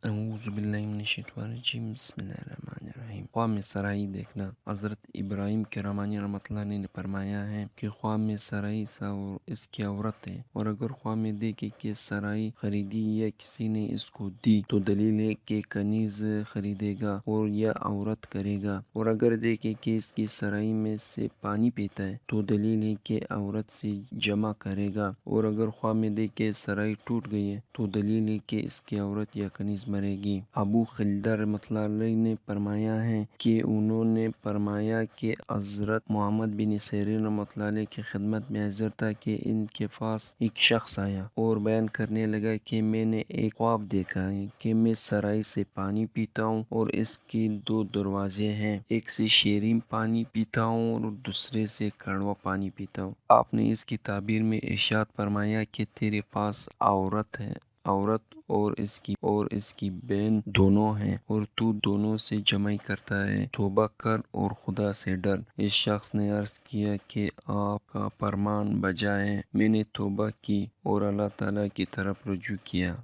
اعوذ باللہ من الشیطان الرجیم، بسم اللہ الرحمن الرحیم۔ خواب میں سرائی دیکھنا۔ حضرت ابراہیم کرامانی رحمۃ اللہ علیہ نے فرمایا ہے کہ خواب میں سرائی اس کی عورت ہے، اور اگر خواب میں دیکھے کہ سرائی خریدی یا کسی نے اس کو دی تو دلیل ہے کہ کنیز خریدے گا اور یا عورت کرے گا، اور اگر دیکھے کہ اس کی سرائی میں سے پانی پیتا ہے تو دلیل ہے کہ عورت سے جمع کرے گا، اور اگر خواب میں دیکھے سرائی ٹوٹ گئی ہے تو دلیل ہے کہ اس کی عورت یا کنیز مرے گی۔ ابو خلدہ رحمۃ اللہ علیہ نے فرمایا ہے کہ انہوں نے فرمایا کہ حضرت محمد بن سیرین رحمۃ اللہ علیہ کی خدمت میں حاضر تھا کہ ان کے پاس ایک شخص آیا اور بیان کرنے لگا کہ میں نے ایک خواب دیکھا ہے کہ میں سرائی سے پانی پیتا ہوں اور اس کے دو دروازے ہیں، ایک سے شیرین پانی پیتا ہوں اور دوسرے سے کڑوا پانی پیتا ہوں۔ آپ نے اس کی تعبیر میں ارشاد فرمایا کہ تیرے پاس عورت اور اس کی بہن دونوں ہیں، اور تو دونوں سے جمع کرتا ہے، توبہ کر اور خدا سے ڈر۔ اس شخص نے عرض کیا کہ آپ کا فرمان بجا ہے۔ میں نے توبہ کی اور اللہ تعالیٰ کی طرف رجوع کیا۔